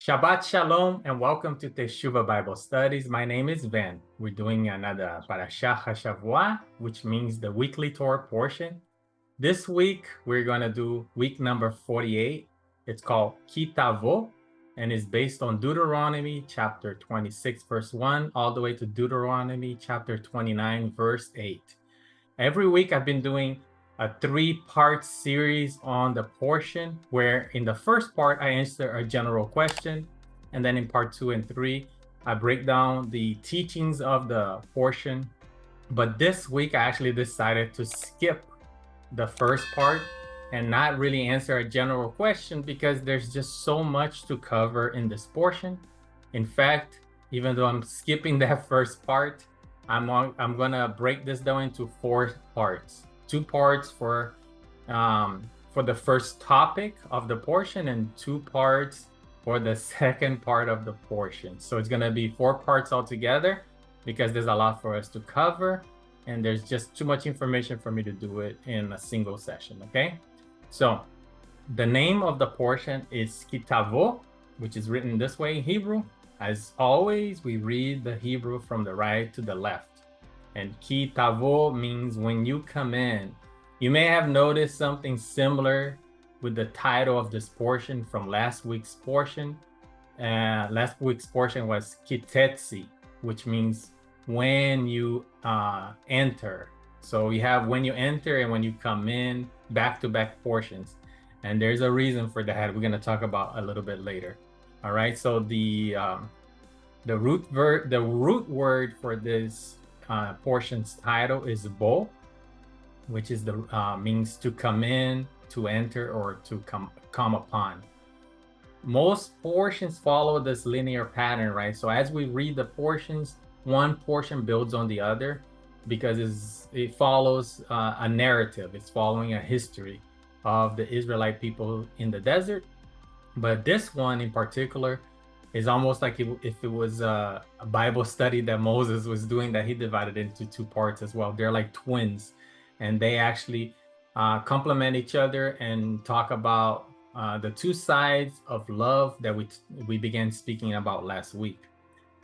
Shabbat Shalom and welcome to Teshuvah Bible Studies. My name is Ben. We're doing another Parashah HaShavua, which means the weekly Torah portion. This week, we're going to do week number 48. It's called Ki Tavo, and is based on Deuteronomy chapter 26, verse 1, all the way to Deuteronomy chapter 29, verse 8. Every week, I've been doing a three-part series on the portion where in the first part, I answer a general question. And then in part 2 and 3, I break down the teachings of the portion. But this week, I actually decided to skip the first part and not really answer a general question because there's just so much to cover in this portion. In fact, even though I'm skipping that first part, I'm gonna break this down into 4 parts. 2 parts for the first topic of the portion and 2 parts for the second part of the portion. So it's gonna be 4 parts altogether because there's a lot for us to cover and there's just too much information for me to do it in a single session, okay? So the name of the portion is Ki Tavo, which is written this way in Hebrew. As always, we read the Hebrew from the right to the left. And Ki Tavo means when you come in. You may have noticed something similar with the title of this portion from last week's portion. Last week's portion was Kitetzi, which means when you enter. So you have when you enter and when you come in, back-to-back portions. And there's a reason for that we're going to talk about a little bit later. All right, so the root word for this portion's title is bo, which is the means to come in, to enter, or to come upon. Most portions follow this linear pattern, right? So as we read the portions, one portion builds on the other because it follows a narrative. It's following a history of the Israelite people in the desert. But this one in particular is almost like if it was a Bible study that Moses was doing that he divided into 2 parts as well. They're like twins, and they actually complement each other and talk about the 2 sides of love that we began speaking about last week.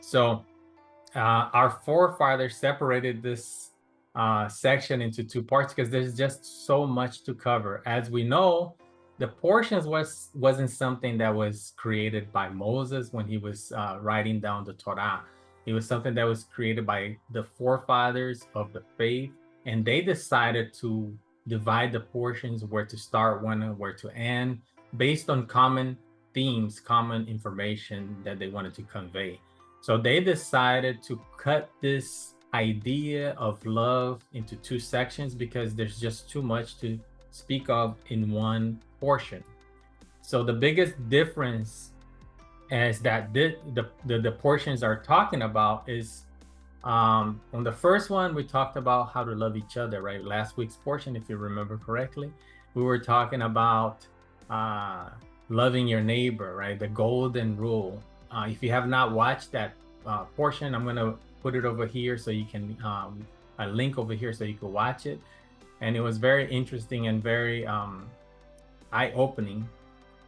So our forefathers separated this section into 2 parts because there's just so much to cover. As we know, the portions wasn't something that was created by Moses when he was writing down the Torah. It was something that was created by the forefathers of the faith, and they decided to divide the portions, where to start, when and where to end, based on common themes, common information that they wanted to convey. So they decided to cut this idea of love into 2 sections because there's just too much to speak of in one portion. So the biggest difference is that the portions are talking about is on the first one, we talked about how to love each other, right? Last week's portion, if you remember correctly, we were talking about loving your neighbor, right? The golden rule. If you have not watched that portion, I'm going to put it over here so you can, a link over here so you can watch it. And it was very interesting and very eye-opening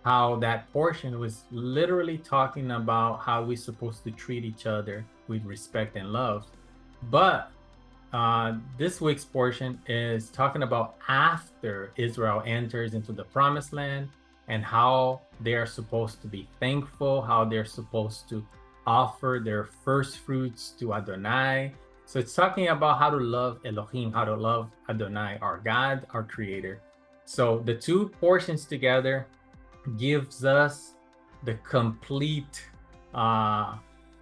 how that portion was literally talking about how we're supposed to treat each other with respect and love. But this week's portion is talking about after Israel enters into the promised land and how they are supposed to be thankful, how they're supposed to offer their first fruits to Adonai. So it's talking about how to love Elohim, how to love Adonai, our God, our creator. So the 2 portions together gives us the complete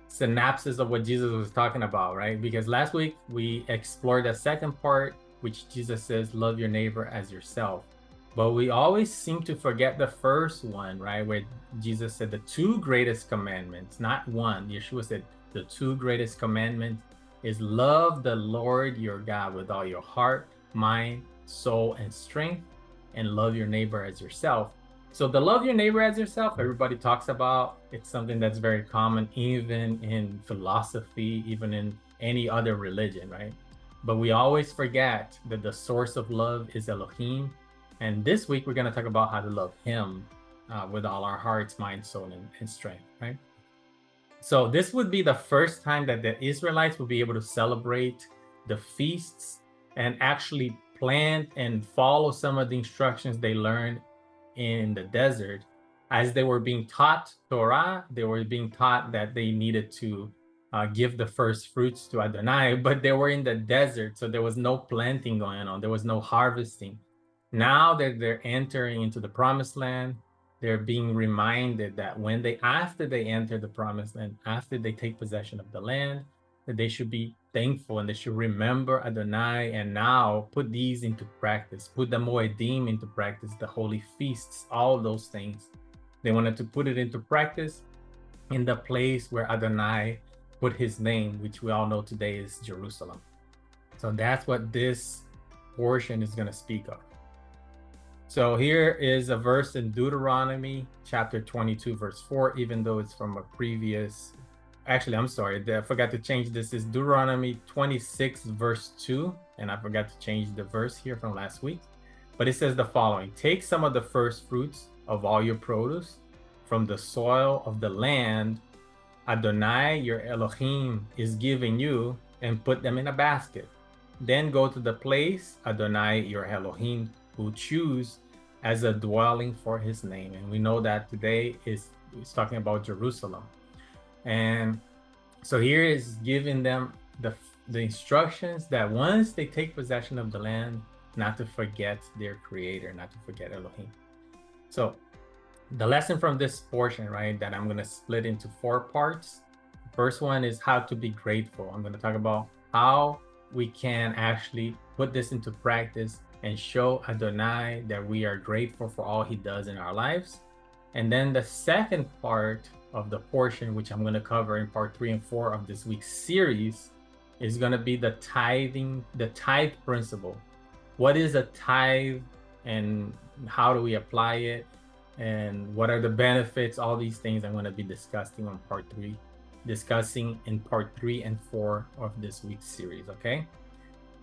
synopsis of what Jesus was talking about, right? Because last week we explored the second part, which Jesus says, love your neighbor as yourself. But we always seem to forget the first one, right? Where Jesus said the 2 greatest commandments, not one. Yeshua said the 2 greatest commandments is love the Lord your God with all your heart, mind, soul, and strength, and love your neighbor as yourself. So the love your neighbor as yourself, everybody talks about. It's something that's very common, even in philosophy, even in any other religion, right? But we always forget that the source of love is Elohim. And this week, we're going to talk about how to love him with all our hearts, mind, soul, and strength, right? So this would be the first time that the Israelites would be able to celebrate the feasts and actually plant and follow some of the instructions they learned in the desert. As they were being taught Torah, they were being taught that they needed to give the first fruits to Adonai, but they were in the desert, so there was no planting going on. There was no harvesting. Now that they're entering into the promised land, they're being reminded that after they enter the promised land, after they take possession of the land, that they should be thankful and they should remember Adonai and now put these into practice, put the Moedim into practice, the holy feasts, all those things. They wanted to put it into practice in the place where Adonai put his name, which we all know today is Jerusalem. So that's what this portion is going to speak of. So here is a verse in Deuteronomy chapter 22, verse 4, even though it's from a previous, actually, I'm sorry, I forgot to change this. It's Deuteronomy 26, verse 2, and I forgot to change the verse here from last week. But it says the following: take some of the first fruits of all your produce from the soil of the land Adonai, your Elohim, is giving you, and put them in a basket. Then go to the place Adonai, your Elohim, will choose as a dwelling for his name. And we know that today is talking about Jerusalem. And so here is giving them the instructions that once they take possession of the land, not to forget their creator, not to forget Elohim. So the lesson from this portion, right, that I'm going to split into 4 parts. The first one is how to be grateful. I'm going to talk about how we can actually put this into practice and show Adonai that we are grateful for all he does in our lives. And then the second part of the portion, which I'm going to cover in part 3 and 4 of this week's series, is going to be the tithing, the tithe principle. What is a tithe and how do we apply it? And what are the benefits? All these things I'm going to be discussing in part 3 and 4 of this week's series, okay?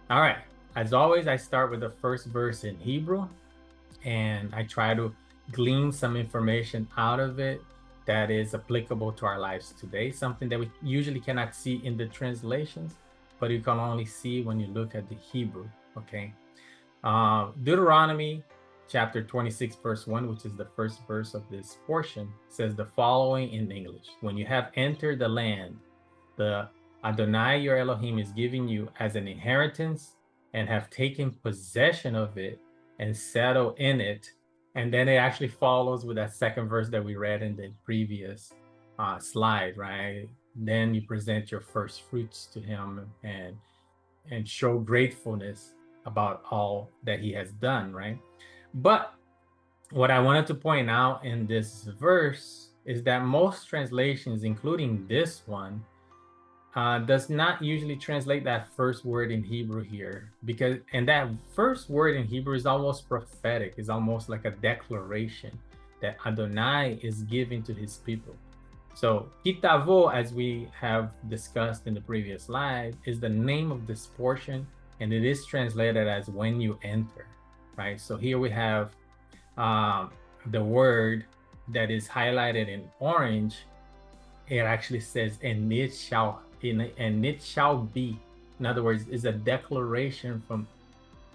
All right. As always, I start with the first verse in Hebrew, and I try to glean some information out of it that is applicable to our lives today, something that we usually cannot see in the translations, but you can only see when you look at the Hebrew, okay? Deuteronomy chapter 26, verse 1, which is the first verse of this portion, says the following in English: when you have entered the land, the Adonai, your Elohim, is giving you as an inheritance and have taken possession of it and settled in it. And then it actually follows with that second verse that we read in the previous slide, right? Then you present your first fruits to him and show gratefulness about all that he has done, right? But what I wanted to point out in this verse is that most translations, including this one, does not usually translate that first word in Hebrew here, and that first word in Hebrew is almost prophetic. It's almost like a declaration that Adonai is giving to his people. So Ki Tavo, as we have discussed in the previous slide, is the name of this portion, and it is translated as when you enter, right? So here we have the word that is highlighted in orange. It actually says, and it shall be. In other words, it's a declaration from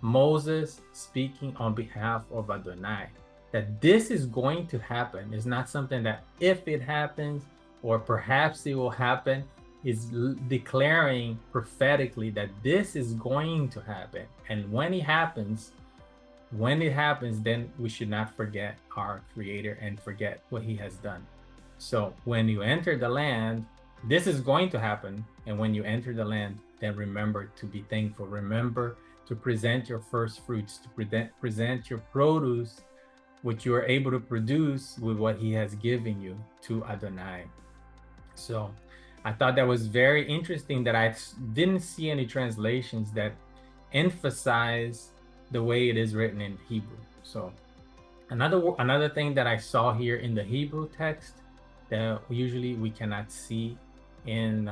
Moses speaking on behalf of Adonai that this is going to happen. It's not something that if it happens or perhaps it will happen. Is declaring prophetically that this is going to happen, and when it happens, then we should not forget our Creator and forget what he has done. So when you enter the land, this is going to happen. And when you enter the land, then remember to be thankful. Remember to present your first fruits, to present your produce, which you are able to produce with what he has given you, to Adonai. So I thought that was very interesting that I didn't see any translations that emphasize the way it is written in Hebrew. So another thing that I saw here in the Hebrew text that usually we cannot see in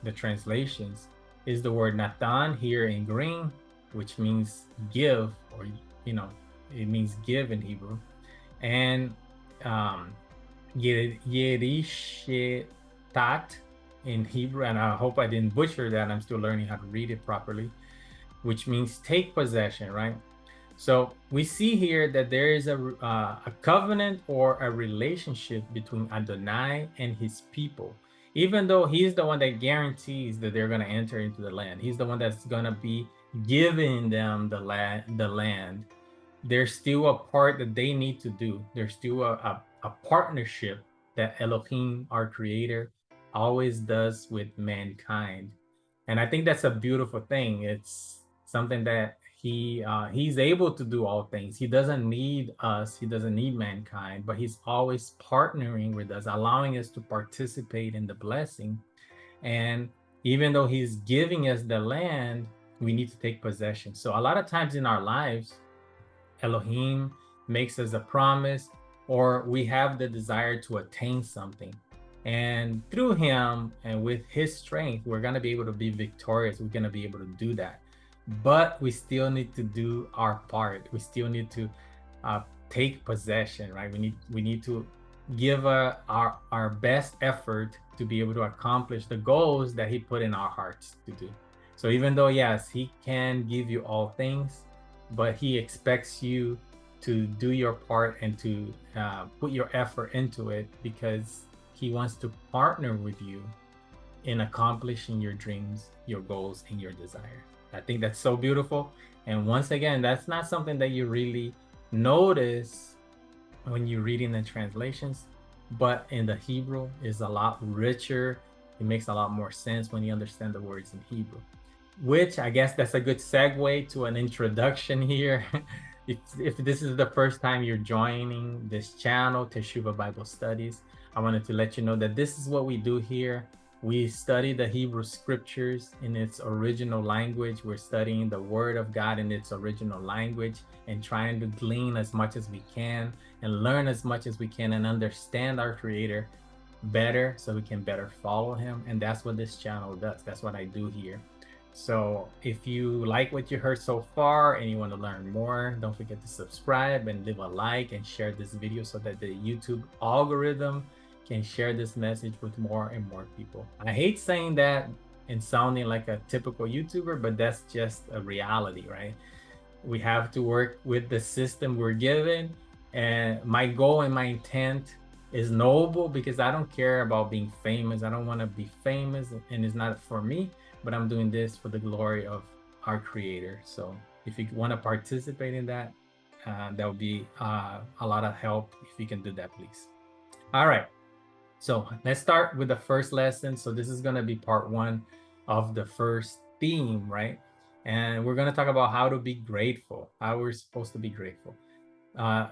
the translations is the word Natan here in green, which means give, or it means give in Hebrew. And Yerishetat in Hebrew, and I hope I didn't butcher that. I'm still learning how to read it properly, which means take possession, right? So we see here that there is a covenant or a relationship between Adonai and his people. Even though he's the one that guarantees that they're going to enter into the land, he's the one that's going to be giving them the land. There's still a part that they need to do. There's still a partnership that Elohim, our creator, always does with mankind. And I think that's a beautiful thing. It's something that he's able to do all things. He doesn't need us, he doesn't need mankind, but he's always partnering with us, allowing us to participate in the blessing. And even though he's giving us the land, we need to take possession. So a lot of times in our lives, Elohim makes us a promise, or we have the desire to attain something. And through him and with his strength, we're going to be able to be victorious. We're going to be able to do that. But we still need to do our part. We still need to take possession, right? We need to give our best effort to be able to accomplish the goals that he put in our hearts to do. So even though, yes, he can give you all things, but he expects you to do your part and to put your effort into it, because he wants to partner with you in accomplishing your dreams, your goals, and your desires. I think that's so beautiful. And once again, that's not something that you really notice when you're reading the translations, but in the Hebrew is a lot richer. It makes a lot more sense when you understand the words in Hebrew, which I guess that's a good segue to an introduction here. If this is the first time you're joining this channel, Teshuvah Bible Studies, I wanted to let you know that this is what we do here. We study the Hebrew scriptures in its original language. We're studying the Word of God in its original language and trying to glean as much as we can and learn as much as we can and understand our Creator better so we can better follow Him. And that's what this channel does. That's what I do here. So if you like what you heard so far and you want to learn more, don't forget to subscribe and leave a like and share this video so that the YouTube algorithm can share this message with more and more people. I hate saying that and sounding like a typical YouTuber, but that's just a reality, right? We have to work with the system we're given. And my goal and my intent is noble, because I don't care about being famous. I don't want to be famous, and it's not for me, but I'm doing this for the glory of our Creator. So if you want to participate in that, that would be a lot of help if you can do that, please. All right. So let's start with the first lesson. So this is going to be part one of the first theme, right? And we're going to talk about how to be grateful, how we're supposed to be grateful.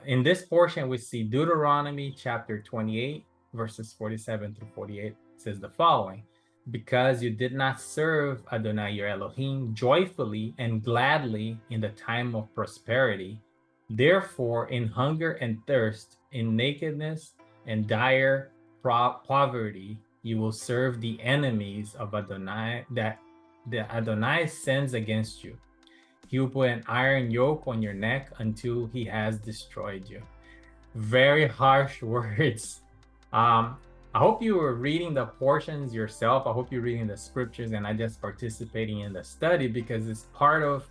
In this portion, we see Deuteronomy chapter 28, verses 47 through 48 says the following: because you did not serve Adonai your Elohim joyfully and gladly in the time of prosperity, therefore in hunger and thirst, in nakedness and dire poverty, you will serve the enemies of Adonai that the Adonai sends against you. He will put an iron yoke on your neck until he has destroyed you. Very harsh words. I hope you were reading the portions yourself. I hope you're reading the scriptures and not just participating in the study, because it's part of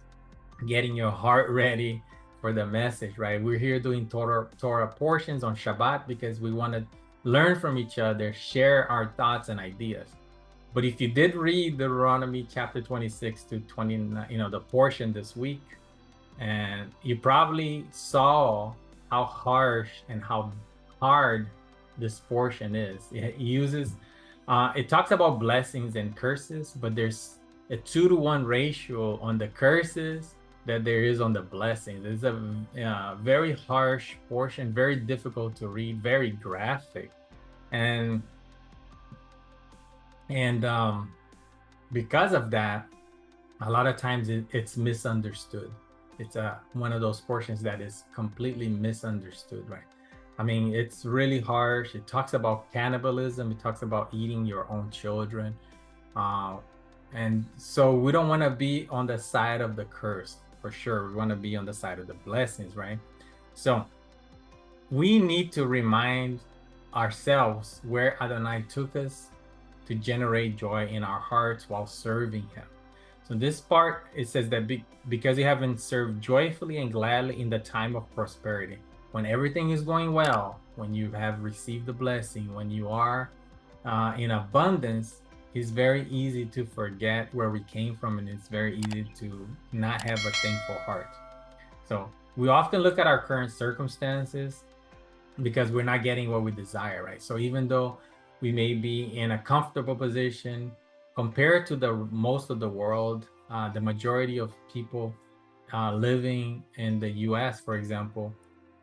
getting your heart ready for the message, right? We're here doing Torah portions on Shabbat because we want to learn from each other, share our thoughts and ideas. But if you did read Deuteronomy chapter 26 to 29, the portion this week, and you probably saw how harsh and how hard this portion is. It uses, it talks about blessings and curses, but there's a 2-to-1 ratio on the curses that there is on the blessings. It's a very harsh portion, very difficult to read, very graphic. And because of that, a lot of times it's misunderstood. It's one of those portions that is completely misunderstood, right? I mean, it's really harsh. It talks about cannibalism. It talks about eating your own children. And so we don't want to be on the side of the curse, for sure. We want to be on the side of the blessings, right? So we need to remind ourselves where Adonai took us to generate joy in our hearts while serving him. So this part, it says that because you haven't served joyfully and gladly in the time of prosperity, when everything is going well, when you have received the blessing, when you are in abundance, it's very easy to forget where we came from, and it's very easy to not have a thankful heart. So we often look at our current circumstances because we're not getting what we desire, right? So even though we may be in a comfortable position compared to the most of the world, the majority of people living in the US, for example,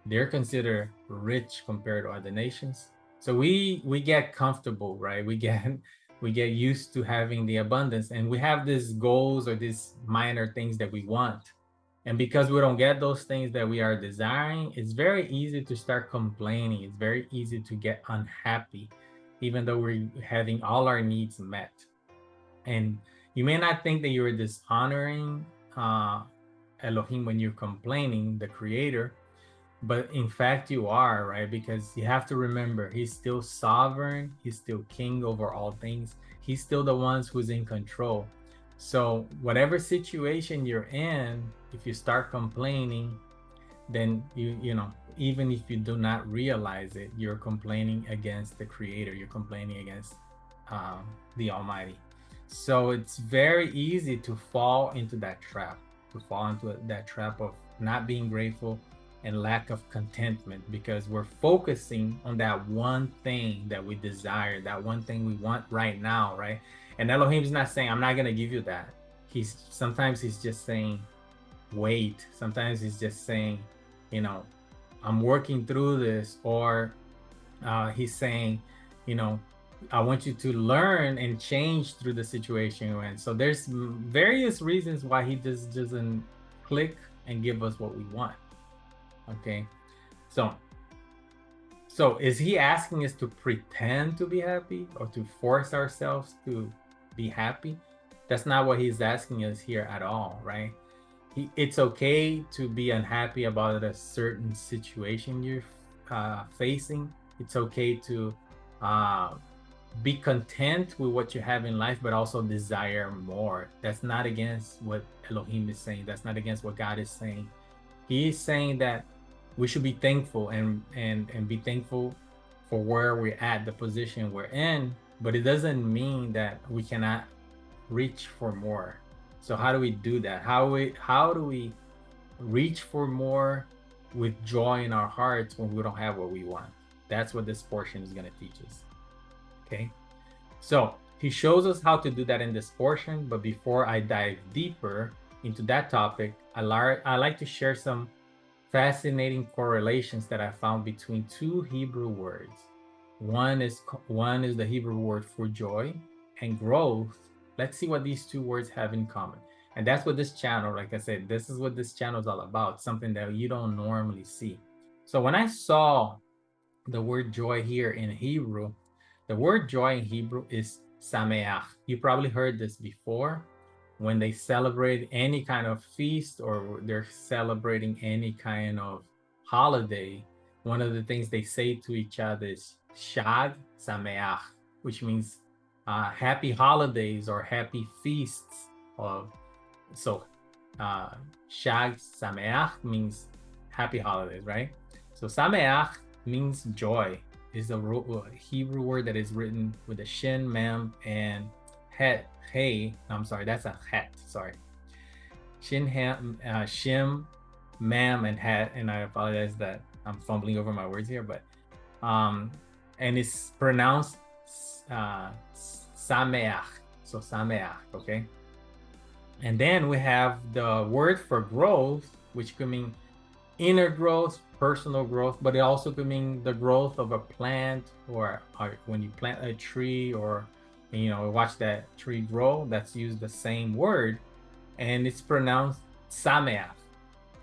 they're considered rich compared to other nations. So we get comfortable, right? We get used to having the abundance, and we have these goals or these minor things that we want. And because we don't get those things that we are desiring, it's very easy to start complaining. It's very easy to get unhappy, even though we're having all our needs met. And you may not think that you're dishonoring Elohim when you're complaining, the creator, but in fact you are, right? Because you have to remember, he's still sovereign, he's still king over all things, he's still the one who's in control. So whatever situation you're in, if you start complaining, then you know, even if you do not realize it, you're complaining against the creator, you're complaining against the Almighty. So it's very easy to fall into that trap, of not being grateful and lack of contentment, because we're focusing on that one thing that we desire, that one thing we want right now, right? And Elohim's not saying, I'm not going to give you that. Sometimes he's just saying, wait. Sometimes he's just saying, you know, I'm working through this. Or he's saying, you know, I want you to learn and change through the situation you're in. So there's various reasons why he just doesn't click and give us what we want. Okay, so is he asking us to pretend to be happy or to force ourselves to be happy? That's not what he's asking us here at all, right? It's okay to be unhappy about a certain situation you're facing. It's okay to be content with what you have in life, but also desire more. That's not against what Elohim is saying. That's not against what God is saying. He is saying that we should be thankful and be thankful for where we're at, the position we're in, but it doesn't mean that we cannot reach for more. So how do we do that? How do we reach for more with joy in our hearts when we don't have what we want? That's what this portion is going to teach us. Okay, so he shows us how to do that in this portion, but before I dive deeper into that topic, I like to share some fascinating correlations that I found between two Hebrew words. One is the Hebrew word for joy, and growth. Let's see what these two words have in common. And that's what this channel, like I said, this is what this channel is all about, something that you don't normally see. So when I saw the word joy here in Hebrew, the word joy in Hebrew is sameach. You probably heard this before. When they celebrate any kind of feast or they're celebrating any kind of holiday, one of the things they say to each other is Shag Sameach, which means happy holidays or happy feasts. So Shag Sameach means happy holidays, right? So Sameach means joy. Is a Hebrew word that is written with a shin, mem, and het. Hey, I'm sorry, that's a het. Sorry, shim, mem, and het. And I apologize that I'm fumbling over my words here, but and it's pronounced sameach. So sameach, okay. And then we have the word for growth, which could mean inner growth, personal growth, but it also could mean the growth of a plant, or when you plant a tree, or watch that tree grow. That's used the same word, and it's pronounced sameach.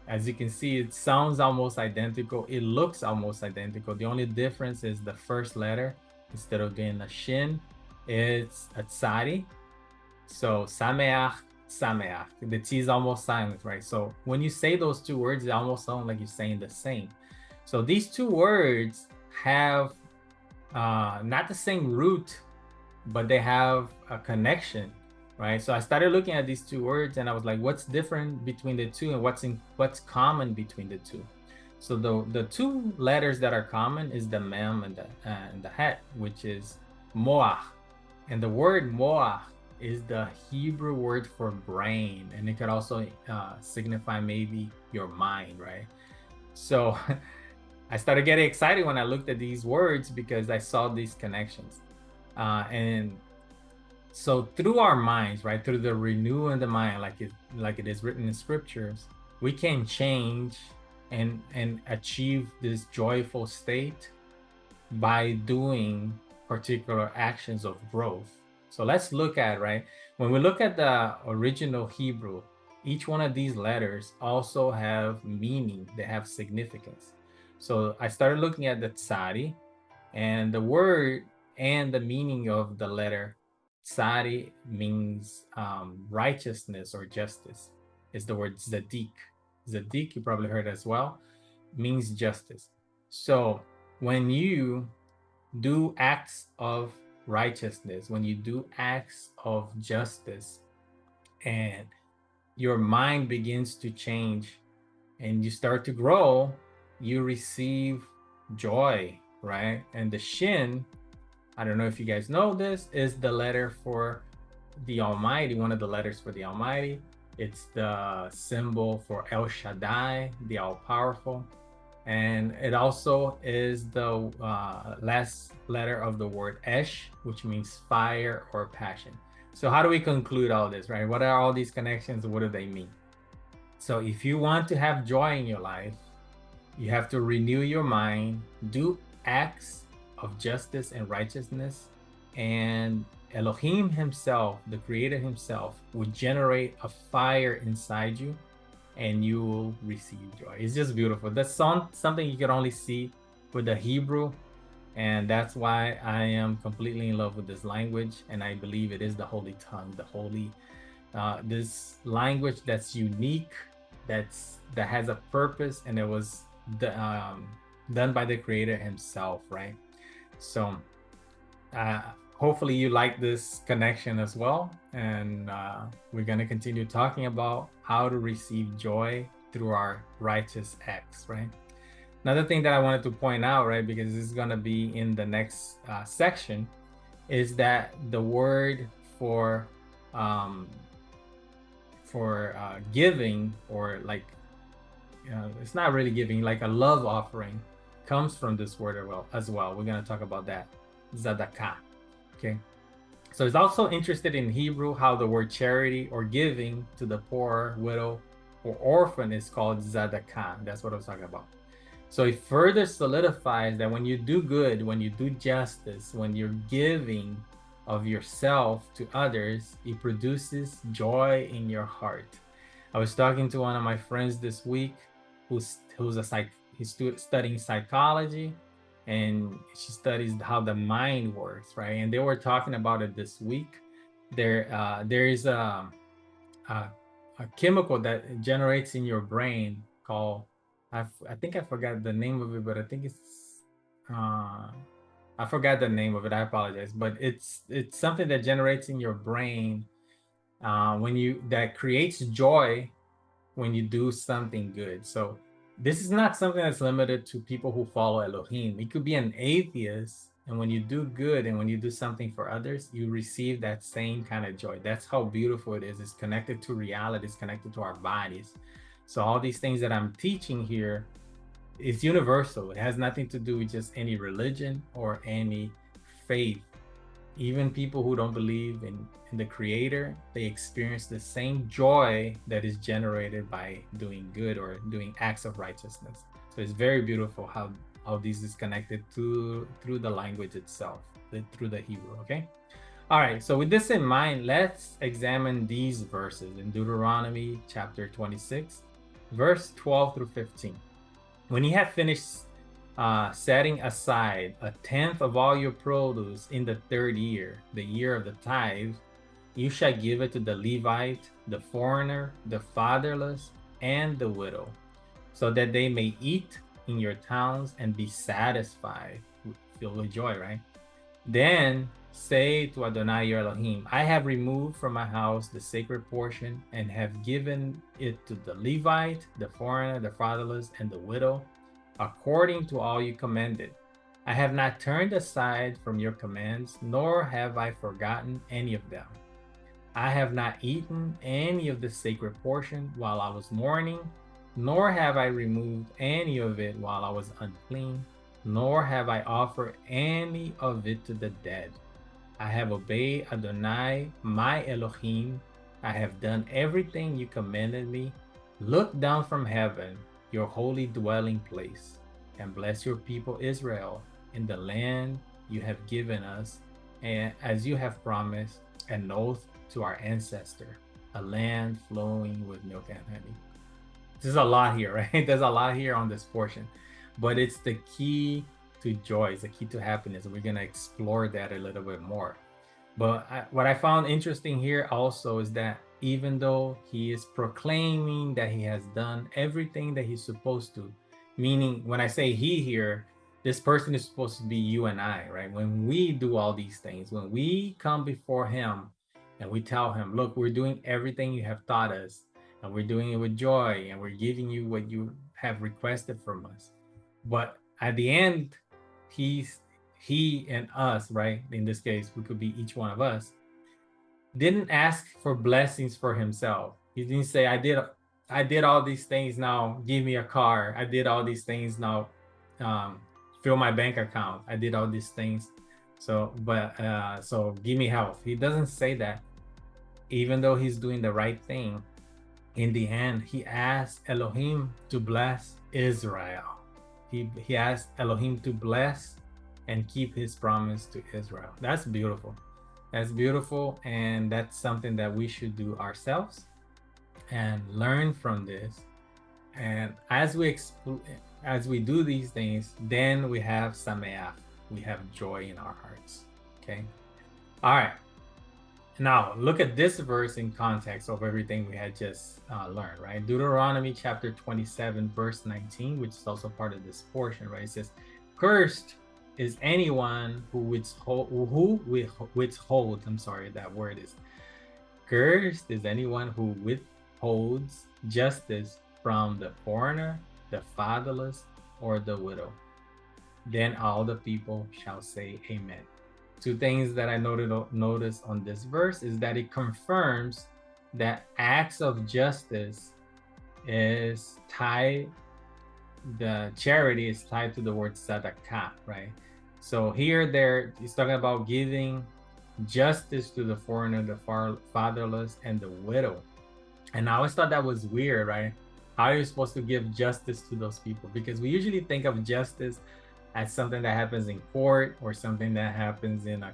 As you can see, it sounds almost identical. It looks almost identical. The only difference is the first letter. Instead of being a shin, it's a tsari. So sameach, sameach. The T is almost silent, right? So when you say those two words, it almost sounds like you're saying the same. So these two words have not the same root, but they have a connection, right? So I started looking at these two words and I was like, what's different between the two and what's common between the two? So the two letters that are common is the mem and the het, which is moach. And the word moach is the Hebrew word for brain, and it could also signify maybe your mind, right? So I started getting excited when I looked at these words because I saw these connections. And so through our minds, right, through the renewing the mind, like it is written in scriptures, we can change and achieve this joyful state by doing particular actions of growth. So let's look at, right, when we look at the original Hebrew, each one of these letters also have meaning, they have significance. So I started looking at the tsadi, and the word and the meaning of the letter tsadi means righteousness or justice. Is the word zadik. Zadik, you probably heard as well, means justice. So when you do acts of righteousness, when you do acts of justice, and your mind begins to change and you start to grow, you receive joy, right? And the shin, I don't know if you guys know this, is the letter for the Almighty, one of the letters for the Almighty. It's the symbol for El Shaddai, the all-powerful. And it also is the last letter of the word Esh, which means fire or passion. So how do we conclude all this, right? What are all these connections? What do they mean? So if you want to have joy in your life, you have to renew your mind, do acts of justice and righteousness, and Elohim himself, the creator himself, will generate a fire inside you and you will receive joy. It's just beautiful. That's something you can only see with the Hebrew, and that's why I am completely in love with this language, and I believe it is the holy tongue, the holy this language that's unique, that has a purpose, and it was done by the creator himself, right? So hopefully you like this connection as well, and we're going to continue talking about how to receive joy through our righteous acts, right? Another thing that I wanted to point out, right, because this is going to be in the next section, is that the word for giving, or like it's not really giving, like a love offering, comes from this word as well. We're going to talk about that, zadakah. Okay, so it's also interested in Hebrew how the word charity or giving to the poor, widow, or orphan is called zadakah. That's what I was talking about. So it further solidifies that when you do good, when you do justice, when you're giving of yourself to others, it produces joy in your heart. I was talking to one of my friends this week he's studying psychology, and she studies how the mind works, right? And they were talking about it this week. There is a chemical that generates in your brain called, I think I forgot the name of it, but I think it's I forgot the name of it. I apologize, but it's something that generates in your brain that creates joy when you do something good. So this is not something that's limited to people who follow Elohim. It could be an atheist, and when you do good and when you do something for others, you receive that same kind of joy. That's how beautiful it is. It's connected to reality. It's connected to our bodies. So all these things that I'm teaching here is universal. It has nothing to do with just any religion or any faith. Even people who don't believe in the creator, they experience the same joy that is generated by doing good or doing acts of righteousness. So it's very beautiful how this is connected through the language itself, through the Hebrew. Okay, all right, so with this in mind, let's examine these verses in Deuteronomy chapter 26, verse 12 through 15. When you have finished setting aside a tenth of all your produce in the third year, the year of the tithe, you shall give it to the Levite, the foreigner, the fatherless, and the widow, so that they may eat in your towns and be satisfied, filled with joy, right? Then say to Adonai your Elohim, I have removed from my house the sacred portion and have given it to the Levite, the foreigner, the fatherless, and the widow, according to all you commanded. I have not turned aside from your commands, nor have I forgotten any of them. I have not eaten any of the sacred portion while I was mourning, nor have I removed any of it while I was unclean, nor have I offered any of it to the dead. I have obeyed Adonai, my Elohim. I have done everything you commanded me. Look down from heaven, your holy dwelling place, and bless your people Israel in the land you have given us, and as you have promised, an oath to our ancestor, a land flowing with milk and honey. There's a lot here, right? There's a lot here on this portion, but it's the key to joy. It's the key to happiness. We're going to explore that a little bit more. But what I found interesting here also is that even though he is proclaiming that he has done everything that he's supposed to, meaning when I say he here, this person is supposed to be you and I, right? When we do all these things, when we come before him and we tell him, look, we're doing everything you have taught us, and we're doing it with joy, and we're giving you what you have requested from us. But at the end, he and us, right? In this case, we could be each one of us, didn't ask for blessings for himself. He didn't say, I did all these things, now give me a car. I did all these things, now fill my bank account. I did all these things. So give me health. He doesn't say that. Even though he's doing the right thing, in the end, he asked Elohim to bless Israel. He asked Elohim to bless and keep his promise to Israel. That's beautiful. That's beautiful, and that's something that we should do ourselves and learn from this. And as we do these things, then we have sameach. We have joy in our hearts. Okay. All right. Now look at this verse in context of everything we had just learned, right? Deuteronomy chapter 27, verse 19, which is also part of this portion, right? It says, "Cursed is anyone who withholds." I'm sorry, that word is cursed is anyone who withholds justice from the foreigner, the fatherless, or the widow. Then all the people shall say, Amen. Two things that I noticed on this verse is that it confirms that acts of justice is tied, the charity is tied to the word tzedakah, right? So here he's talking about giving justice to the foreigner, the fatherless, and the widow. And I always thought that was weird, right? How are you supposed to give justice to those people? Because we usually think of justice as something that happens in court, or something that happens in a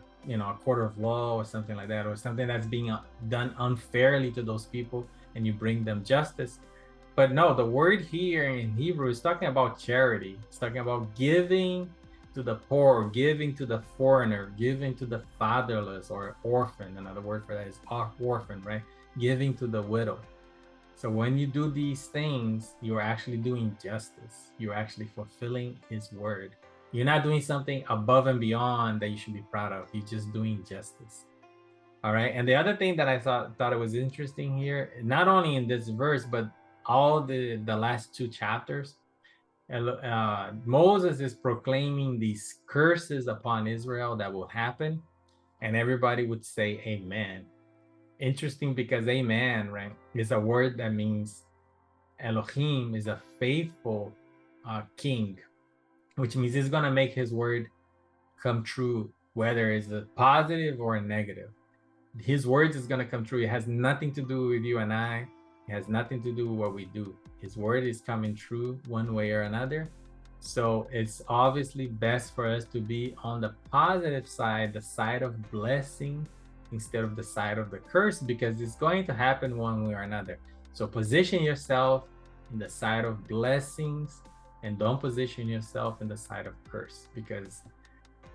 court of law, or something like that, or something that's being done unfairly to those people, and you bring them justice. But no, the word here in Hebrew is talking about charity. It's talking about giving to the poor, giving to the foreigner, giving to the fatherless or orphan. Another word for that is orphan, right? Giving to the widow. So when you do these things, you're actually doing justice. You're actually fulfilling his word. You're not doing something above and beyond that you should be proud of. You're just doing justice. All right. And the other thing that I thought it was interesting here, not only in this verse, but all the last two chapters, Moses is proclaiming these curses upon Israel that will happen, and everybody would say amen. Interesting, because amen, right, is a word that means Elohim is a faithful king, which means he's going to make his word come true, whether it's a positive or a negative. His words is going to come true. It has nothing to do with you and I. It has nothing to do with what we do. His word is coming true one way or another. So it's obviously best for us to be on the positive side, the side of blessing, instead of the side of the curse, because it's going to happen one way or another. So position yourself in the side of blessings, and don't position yourself in the side of curse, because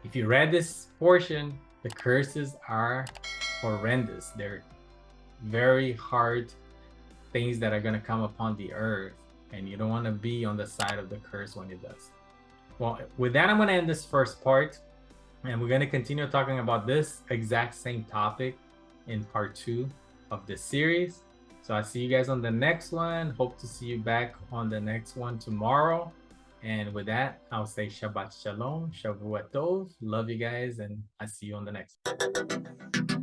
if you read this portion, the curses are horrendous. They're very hard things that are going to come upon the earth and you don't want to be on the side of the curse when it does. Well, with that, I'm going to end this first part, and we're going to continue talking about this exact same topic in part 2 of this series. So I see you guys on the next one. Hope to see you back on the next one tomorrow. And with that, I'll say Shabbat Shalom, Shavua Tov. Love you guys, and I see you on the next one.